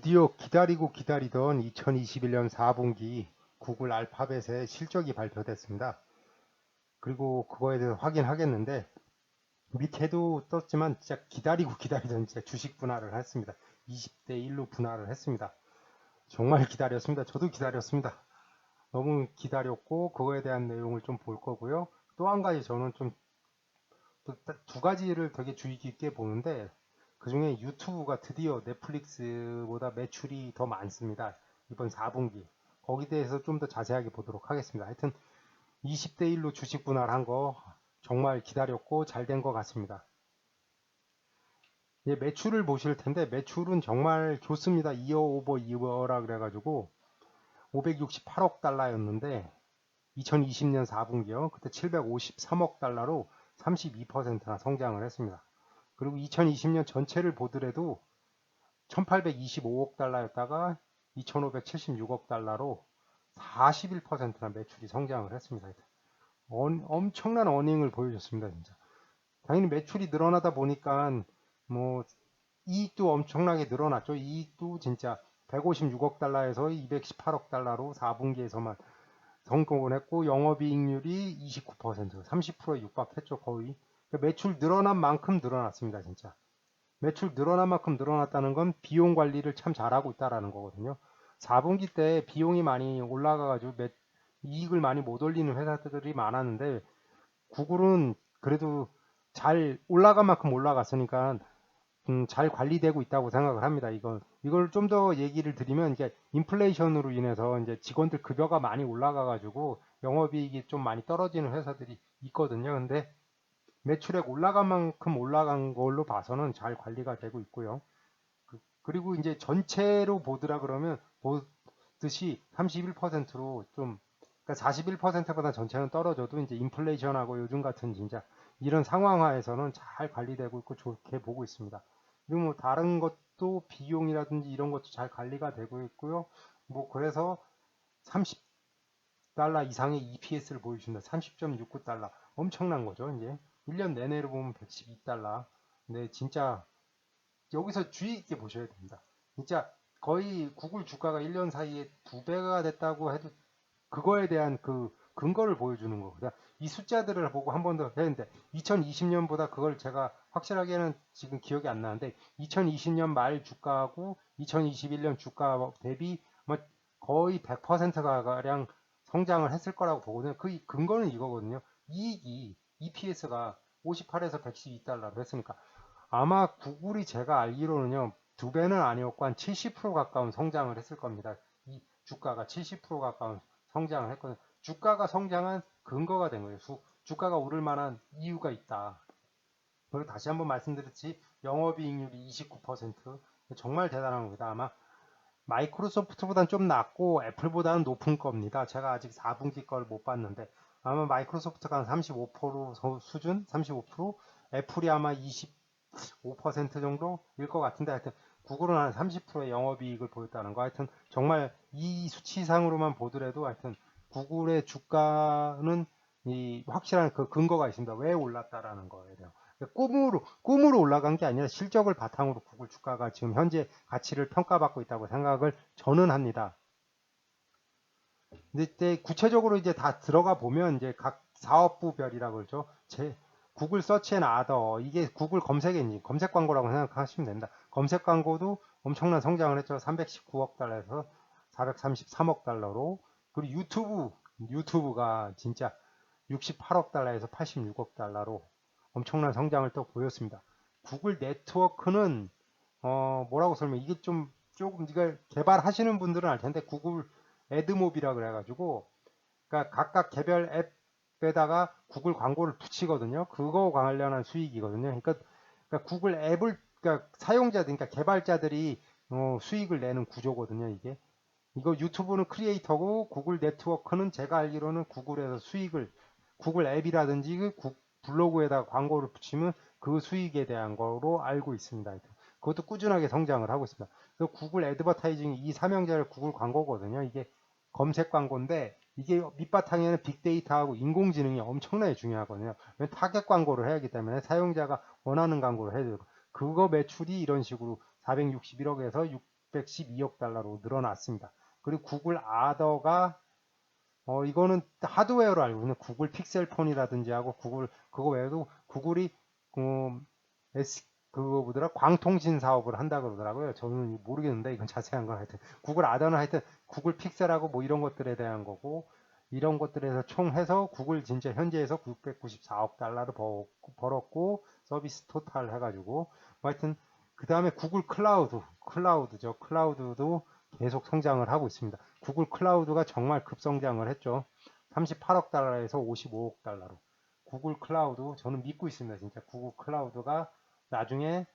드디어 기다리고 기다리던 2021년 4분기 구글 알파벳의 실적이 발표됐습니다. 그리고 그거에 대해서 확인하겠는데 밑에도 떴지만 진짜 기다리고 기다리던 진짜 주식 분할을 했습니다. 20대 1로 분할을 했습니다. 정말 기다렸습니다. 저도 기다렸습니다. 너무 기다렸고 그거에 대한 내용을 좀 볼 거고요. 또 한 가지 저는 좀 두 가지를 되게 주의 깊게 보는데 그 중에 유튜브가 드디어 넷플릭스보다 매출이 더 많습니다. 이번 4분기. 거기에 대해서 좀 더 자세하게 보도록 하겠습니다. 하여튼 20대 1로 주식 분할한 거 정말 기다렸고 잘 된 것 같습니다. 예, 매출을 보실 텐데 매출은 정말 좋습니다. 이어 오버 이어라 그래가지고 568억 달러였는데 2020년 4분기요. 그때 753억 달러로 32%나 성장을 했습니다. 그리고 2020년 전체를 보더라도 1825억 달러였다가 2576억 달러로 41%나 매출이 성장을 했습니다. 엄청난 어닝을 보여줬습니다. 진짜. 당연히 매출이 늘어나다 보니까 뭐 이익도 엄청나게 늘어났죠. 이익도 진짜 156억 달러에서 218억 달러로 4분기에서만 성공을 했고 영업이익률이 29%, 30%에 육박했죠. 거의. 매출 늘어난 만큼 늘어났습니다. 진짜. 매출 늘어난 만큼 늘어났다는 건 비용 관리를 참 잘하고 있다라는 거거든요. 4분기 때 비용이 많이 올라가가지고 이익을 많이 못 올리는 회사들이 많았는데 구글은 그래도 잘 올라간 만큼 올라갔으니까 잘 관리되고 있다고 생각을 합니다. 이걸 좀 더 얘기를 드리면 이제 인플레이션으로 인해서 이제 직원들 급여가 많이 올라가가지고 영업이익이 좀 많이 떨어지는 회사들이 있거든요. 근데 매출액 올라간 만큼 올라간 걸로 봐서는 잘 관리가 되고 있고요. 그리고 이제 전체로 보더라 그러면 보듯이 31%로 좀 그러니까 41%보다 전체는 떨어져도 이제 인플레이션하고 요즘 같은 진짜 이런 상황하에서는 잘 관리되고 있고 좋게 보고 있습니다. 그리고 뭐 다른 것도 비용이라든지 이런 것도 잘 관리가 되고 있고요. 뭐 그래서 30달러 이상의 EPS를 보여준다. 30.69달러. 엄청난 거죠. 이제 1년 내내로 보면 112달러. 근데 진짜 여기서 주의 있게 보셔야 됩니다. 진짜 거의 구글 주가가 1년 사이에 2배가 됐다고 해도 그거에 대한 그 근거를 보여주는 거거든요. 이 숫자들을 보고 한 번 더 했는데 2020년보다 그걸 제가 확실하게는 지금 기억이 안 나는데 2020년 말 주가하고 2021년 주가 대비 뭐 거의 100%가 가량 성장을 했을 거라고 보거든요. 그 근거는 이거거든요. 이익이 EPS가 58에서 112달러로 했으니까 아마 구글이 제가 알기로는요, 2배는 아니었고 한 70% 가까운 성장을 했을 겁니다. 이 주가가 70% 가까운 성장을 했거든요. 주가가 성장한 근거가 된 거예요. 주가가 오를 만한 이유가 있다. 그리고 다시 한번 말씀드렸지, 영업이익률이 29%. 정말 대단한 겁니다. 아마 마이크로소프트보다는 좀 낮고 애플보다는 높은 겁니다. 제가 아직 4분기 걸 못 봤는데 아마 마이크로소프트가 한 35% 수준, 35%, 애플이 아마 5% 정도일 것 같은데 하여튼 구글은 한 30%의 영업이익을 보였다는 거. 하여튼 정말 이 수치상으로만 보더라도 하여튼 구글의 주가는 이 확실한 그 근거가 있습니다. 왜 올랐다라는 거에 대한. 꿈으로 올라간 게 아니라 실적을 바탕으로 구글 주가가 지금 현재 가치를 평가받고 있다고 생각을 저는 합니다. 근데 이제 구체적으로 이제 다 들어가 보면 이제 각 사업부별이라고 그러죠. 구글 서치 앤 아더 이게 구글 검색 엔진 검색 광고라고 생각하시면 됩니다. 검색 광고도 엄청난 성장을 했죠. 319억 달러에서 433억 달러로. 그리고 유튜브가 진짜 68억 달러에서 86억 달러로 엄청난 성장을 또 보였습니다. 구글 네트워크는 뭐라고 설명? 이게 조금 이걸 개발하시는 분들은 알 텐데 구글 애드몹이라 그래가지고 그러니까 각각 개별 앱에다가 구글 광고를 붙이거든요. 그거 관련한 수익이거든요. 그러니까 구글 앱을 그러니까 사용자들, 그러니까 개발자들이 수익을 내는 구조거든요. 이거 유튜브는 크리에이터고 구글 네트워크는 제가 알기로는 구글에서 수익을 구글 앱이라든지 블로그에다가 광고를 붙이면 그 수익에 대한 거로 알고 있습니다. 그것도 꾸준하게 성장을 하고 있습니다. 그래서 구글 애드버타이징 이 삼형제를 구글 광고거든요. 이게 검색 광고인데 이게 밑바탕에는 빅데이터하고 인공지능이 엄청나게 중요하거든요. 타겟 광고를 해야 하기 때문에 사용자가 원하는 광고를 해야 되고 그거 매출이 이런 식으로 461억에서 612억 달러로 늘어났습니다. 그리고 구글 아더가 이거는 하드웨어로 알고 있는 구글 픽셀폰이라든지 하고 구글 그거 외에도 구글이 그거 뭐더라 광통신 사업을 한다 그러더라고요. 저는 모르겠는데 이건 자세한 건 하여튼 구글 아더는 하여튼 구글 픽셀하고 뭐 이런 것들에 대한 거고 이런 것들에서 총 해서 구글 진짜 현재에서 694억 달러를 벌었고 서비스 토탈 해가지고 뭐 하여튼 그 다음에 구글 클라우드도 계속 성장을 하고 있습니다. 구글 클라우드가 정말 급성장을 했죠. 38억 달러에서 55억 달러로. 구글 클라우드 저는 믿고 있습니다. 진짜 구글 클라우드가 나중에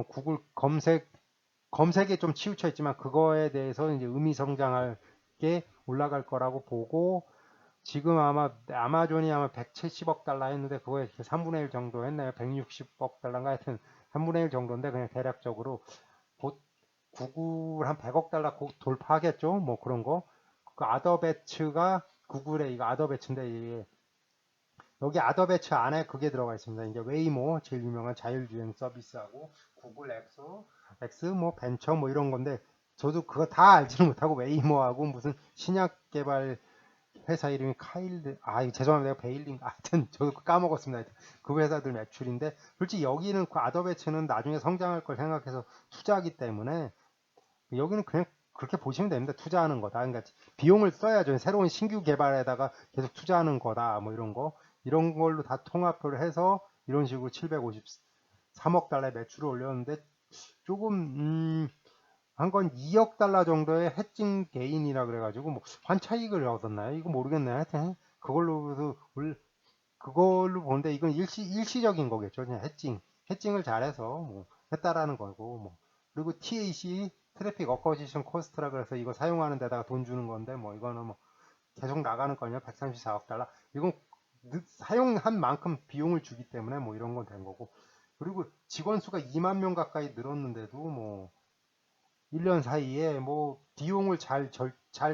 구글 검색에 좀 치우쳐 있지만 그거에 대해서 이제 의미 성장할 게 올라갈 거라고 보고 지금 아마 아마존이 아마 170억 달러 했는데 그거에 3분의 1 정도 했나요? 160억 달러인가 하여튼 3분의 1 정도인데 그냥 대략적으로 곧 구글 한 100억 달러 곧 돌파하겠죠. 뭐 그런 거. 그 아더배츠가 구글의 이거 아더배츠인데 이게 여기 아더배츠 안에 그게 들어가 있습니다. 이제 웨이모 제일 유명한 자율주행 서비스하고 구글 X 뭐 벤처 뭐 이런 건데 저도 그거 다 알지는 못하고 웨이모하고 무슨 신약 개발 회사 이름이 죄송합니다. 내가 베일링 하여튼 저도 까먹었습니다. 하여튼 그 회사들 매출인데 솔직히 여기는 그 아더배츠는 나중에 성장할 걸 생각해서 투자하기 때문에 여기는 그냥 그렇게 보시면 됩니다. 투자하는 거다. 그러니까 비용을 써야죠. 새로운 신규 개발에다가 계속 투자하는 거다. 뭐 이런 거. 이런 걸로 다 통합을 해서 이런 식으로 753억 달러의 매출을 올렸는데 조금 한 건 2억 달러 정도의 해칭 게인이라 그래가지고 뭐 환차익을 얻었나요? 이거 모르겠네요. 하여튼 그걸로 보는데 이건 일시적인 거겠죠. 그냥 해칭을 잘해서 뭐 했다라는 거고 뭐 그리고 TAC 트래픽 어커지션 코스트라 그래서 이거 사용하는 데다가 돈 주는 건데 뭐 이거는 뭐 계속 나가는 거냐 134억 달러 이건 사용한 만큼 비용을 주기 때문에 뭐 이런 건 된 거고 그리고 직원 수가 2만 명 가까이 늘었는데도 뭐 1년 사이에 뭐 비용을 잘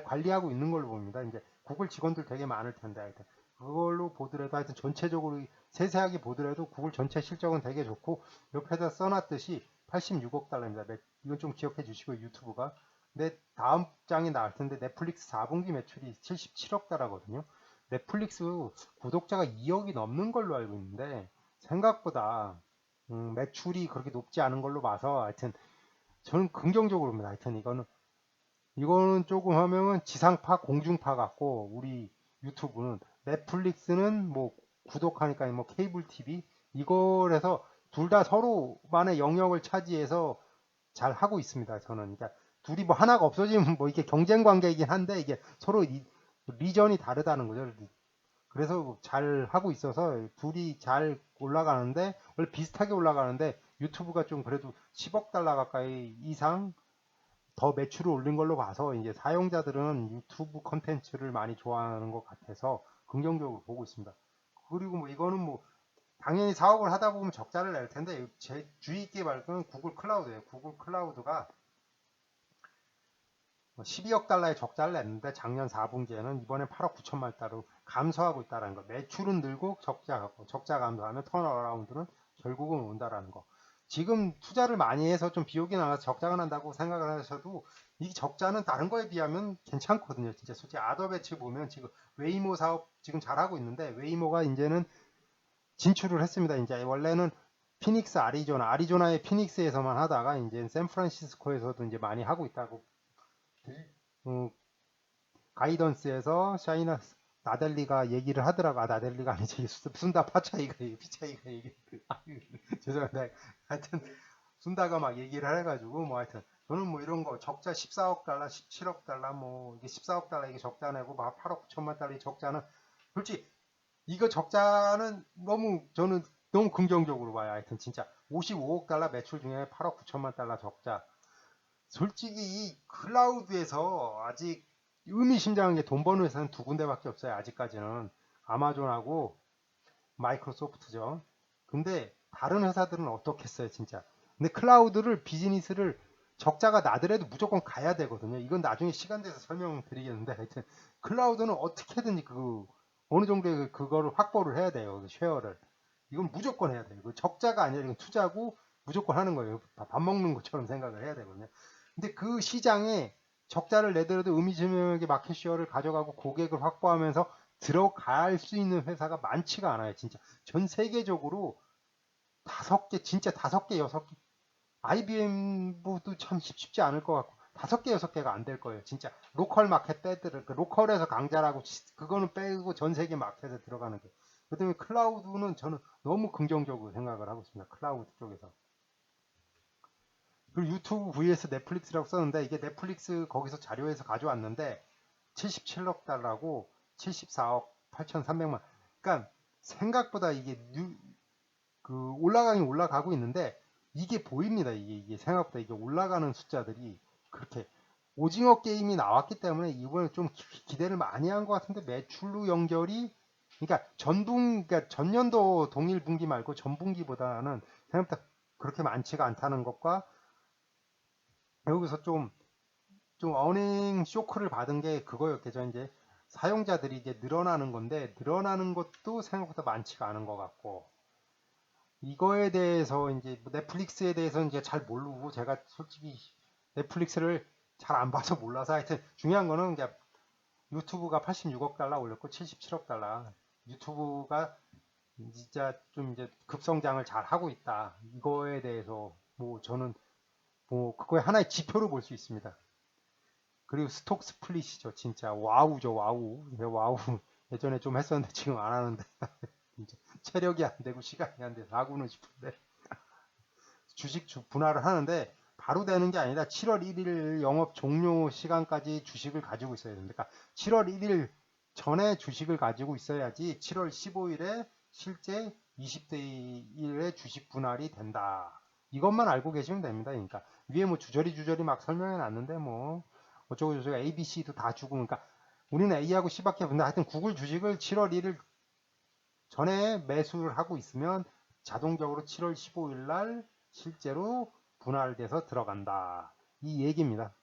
관리하고 있는 걸로 봅니다. 이제 구글 직원들 되게 많을 텐데 하여튼 그걸로 보더라도 하여튼 전체적으로 세세하게 보더라도 구글 전체 실적은 되게 좋고 옆에다 써놨듯이 86억 달러입니다. 이건 좀 기억해 주시고 유튜브가 근데 다음 장이 나올 텐데 넷플릭스 4분기 매출이 77억 달러거든요. 넷플릭스 구독자가 2억이 넘는 걸로 알고 있는데 생각보다 매출이 그렇게 높지 않은 걸로 봐서 하여튼 저는 긍정적으로 봅니다. 하여튼 이거는 조금 하면은 지상파, 공중파 같고 우리 유튜브는 넷플릭스는 뭐 구독하니까 뭐 케이블 TV 이걸 해서 둘 다 서로만의 영역을 차지해서 잘 하고 있습니다. 저는 그러니까 둘이 뭐 하나가 없어지면 뭐 이게 경쟁 관계이긴 한데 이게 서로 리전이 다르다는 거죠. 그래서 잘 하고 있어서 둘이 잘 올라가는데 원래 비슷하게 올라가는데 유튜브가 좀 그래도 10억 달러 가까이 이상 더 매출을 올린 걸로 봐서 이제 사용자들은 유튜브 컨텐츠를 많이 좋아하는 것 같아서 긍정적으로 보고 있습니다. 그리고 뭐 이거는 뭐 당연히 사업을 하다 보면 적자를 낼 텐데 제 주의 있게 말하면 구글 클라우드예요. 구글 클라우드가 12억 달러의 적자를 냈는데 작년 4분기에는 이번에 8억 9천만 달러로 감소하고 있다는 거. 매출은 늘고 적자 감소하면 턴어라운드는 결국은 온다라는 거. 지금 투자를 많이 해서 좀 비용이 나와서 적자가 난다고 생각을 하셔도 이 적자는 다른 거에 비하면 괜찮거든요. 진짜 솔직히 아더배치 보면 지금 웨이모 사업 지금 잘하고 있는데 웨이모가 이제는 진출을 했습니다. 이제 원래는 피닉스 아리조나의 피닉스에서만 하다가 이제 샌프란시스코에서도 이제 많이 하고 있다고 가이던스에서 샤이나 나델리가 얘기를 하더라고. 나델리가 아니지. 순다 피차이가 얘기. 죄송합니다. 하여튼 순다가 막 얘기를 해가지고 뭐 하여튼 저는 뭐 이런 거 적자 14억 달러, 17억 달러 뭐 이게 14억 달러 이게 적자 내고 막 8억 9천만 달러 이 적자는 솔직히 이거 적자는 저는 너무 긍정적으로 봐요. 하여튼 진짜 55억 달러 매출 중에 8억 9천만 달러 적자. 솔직히 이 클라우드에서 아직 의미심장한 게 돈 버는 회사는 두 군데밖에 없어요. 아직까지는 아마존하고 마이크로소프트죠. 근데 다른 회사들은 어떻겠어요, 진짜. 근데 클라우드를 비즈니스를 적자가 나더라도 무조건 가야 되거든요. 이건 나중에 시간 돼서 설명드리겠는데 하여튼 클라우드는 어떻게든 어느 정도의 그거를 확보를 해야 돼요. 그 쉐어를. 이건 무조건 해야 돼요. 그 적자가 아니라 이건 투자고 무조건 하는 거예요. 밥 먹는 것처럼 생각을 해야 되거든요. 근데 그 시장에 적자를 내더라도 의미심장하게 마켓쉐어를 가져가고 고객을 확보하면서 들어갈 수 있는 회사가 많지가 않아요. 진짜 전 세계적으로 다섯 개, 진짜 다섯 개, 여섯 개, IBM도 참 쉽지 않을 것 같고 다섯 개, 여섯 개가 안 될 거예요. 진짜 로컬 마켓 빼들을 그 로컬에서 강자라고 그거는 빼고 전 세계 마켓에 들어가는 게. 그다음에 클라우드는 저는 너무 긍정적으로 생각을 하고 있습니다. 클라우드 쪽에서. 그리고 유튜브 vs 넷플릭스라고 썼는데 이게 넷플릭스 거기서 자료에서 가져왔는데 77억 달러고 74억 8,300만. 그러니까 생각보다 이게 올라가긴 올라가고 있는데 이게 보입니다. 이게 생각보다 이게 올라가는 숫자들이 그렇게 오징어 게임이 나왔기 때문에 이번에 좀 기대를 많이 한 것 같은데 매출로 연결이 그러니까 그러니까 전년도 동일 분기 말고 전분기보다는 생각보다 그렇게 많지가 않다는 것과 여기서 좀 어닝 쇼크를 받은 게 그거였겠죠. 이제 사용자들이 이제 늘어나는 건데 늘어나는 것도 생각보다 많지가 않은 것 같고 이거에 대해서 이제 넷플릭스에 대해서 이제 잘 모르고 제가 솔직히 넷플릭스를 잘 안 봐서 몰라서 하여튼 중요한 거는 이제 유튜브가 86억 달러 올렸고 77억 달러 유튜브가 진짜 좀 이제 급성장을 잘 하고 있다. 이거에 대해서 뭐 저는 뭐 그거의 하나의 지표로 볼 수 있습니다. 그리고 스톡 스플릿이죠. 진짜 와우죠. 와우. 와우. 예전에 좀 했었는데 지금 안 하는데 체력이 안 되고 시간이 안 돼서 하고는 싶은데 주식 분할을 하는데 바로 되는 게 아니라 7월 1일 영업 종료 시간까지 주식을 가지고 있어야 됩니다. 그러니까 7월 1일 전에 주식을 가지고 있어야지 7월 15일에 실제 20대 1의 주식 분할이 된다. 이것만 알고 계시면 됩니다. 그러니까 위에 뭐 주저리 막 설명해 놨는데 뭐 어쩌고 저쩌고 A, B, C도 다 주고 그러니까 우리는 A하고 C밖에 없는데 하여튼 구글 주식을 7월 1일 전에 매수를 하고 있으면 자동적으로 7월 15일 날 실제로 분할돼서 들어간다. 이 얘기입니다.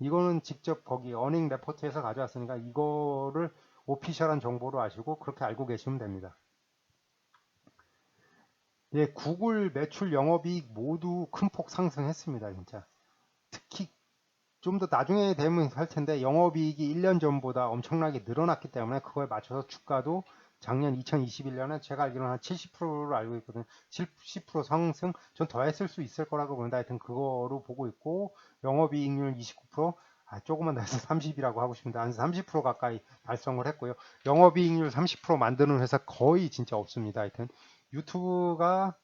이거는 직접 거기 어닝 레포트에서 가져왔으니까 이거를 오피셜한 정보로 아시고 그렇게 알고 계시면 됩니다. 예, 구글 매출 영업이익 모두 큰 폭 상승했습니다. 진짜. 특히 좀 더 나중에 되면 할 텐데 영업이익이 1년 전보다 엄청나게 늘어났기 때문에 그거에 맞춰서 주가도 작년 2021년에 제가 알기로는 한 70%로 알고 있거든요. 70% 상승, 전 더 했을 수 있을 거라고 보는데 하여튼 그거로 보고 있고 영업이익률 29%, 조금만 더 해서 30이라고 하고 싶은데 한 30% 가까이 달성을 했고요. 영업이익률 30% 만드는 회사 거의 진짜 없습니다. 하여튼 유튜브가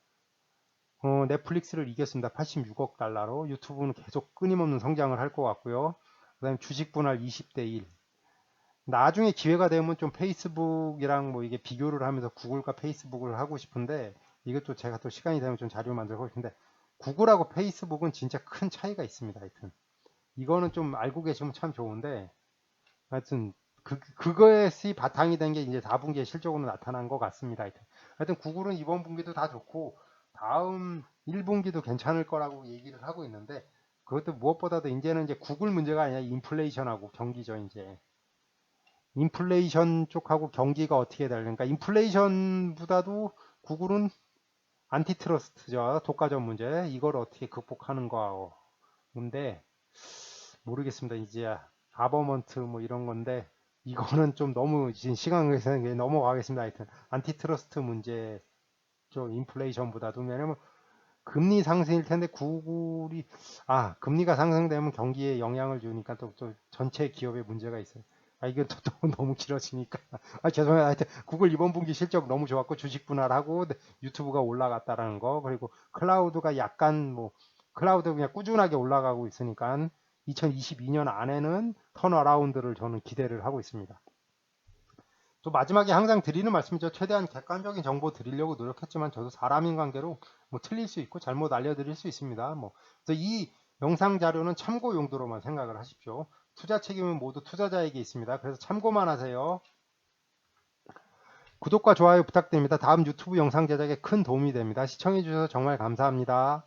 넷플릭스를 이겼습니다. 86억 달러로. 유튜브는 계속 끊임없는 성장을 할 것 같고요. 그 다음에 주식 분할 20대 1. 나중에 기회가 되면 좀 페이스북이랑 뭐 이게 비교를 하면서 구글과 페이스북을 하고 싶은데 이것도 제가 또 시간이 되면 좀 자료 만들고 싶은데 구글하고 페이스북은 진짜 큰 차이가 있습니다. 하여튼 이거는 좀 알고 계시면 참 좋은데 하여튼 그거에 바탕이 된 게 이제 4분기에 실적으로 나타난 것 같습니다. 하여튼 구글은 이번 분기도 다 좋고 다음 1분기도 괜찮을 거라고 얘기를 하고 있는데 그것도 무엇보다도 이제는 이제 구글 문제가 아니라 인플레이션하고 경기죠. 이제 인플레이션 쪽하고 경기가 어떻게 되는가. 인플레이션보다도 구글은 안티트러스트죠. 독과점 문제. 이걸 어떻게 극복하는 거인데 모르겠습니다. 이제 가버먼트 뭐 이런 건데 이거는 좀 너무 지금 시간을 넘어가겠습니다. 하여튼 안티트러스트 문제죠. 인플레이션보다도 왜냐면 금리 상승일 텐데 구글이 금리가 상승되면 경기에 영향을 주니까 또 전체 기업에 문제가 있어요. 이건 또 너무 길어지니까 죄송해요. 하여튼 구글 이번 분기 실적 너무 좋았고 주식 분할하고 유튜브가 올라갔다라는 거 그리고 클라우드가 약간 뭐 클라우드 그냥 꾸준하게 올라가고 있으니까 2022년 안에는 턴어라운드를 저는 기대를 하고 있습니다. 또 마지막에 항상 드리는 말씀이죠. 최대한 객관적인 정보 드리려고 노력했지만 저도 사람인 관계로 뭐 틀릴 수 있고 잘못 알려드릴 수 있습니다. 그래서 이 영상 자료는 참고 용도로만 생각을 하십시오. 투자 책임은 모두 투자자에게 있습니다. 그래서 참고만 하세요. 구독과 좋아요 부탁드립니다. 다음 유튜브 영상 제작에 큰 도움이 됩니다. 시청해주셔서 정말 감사합니다.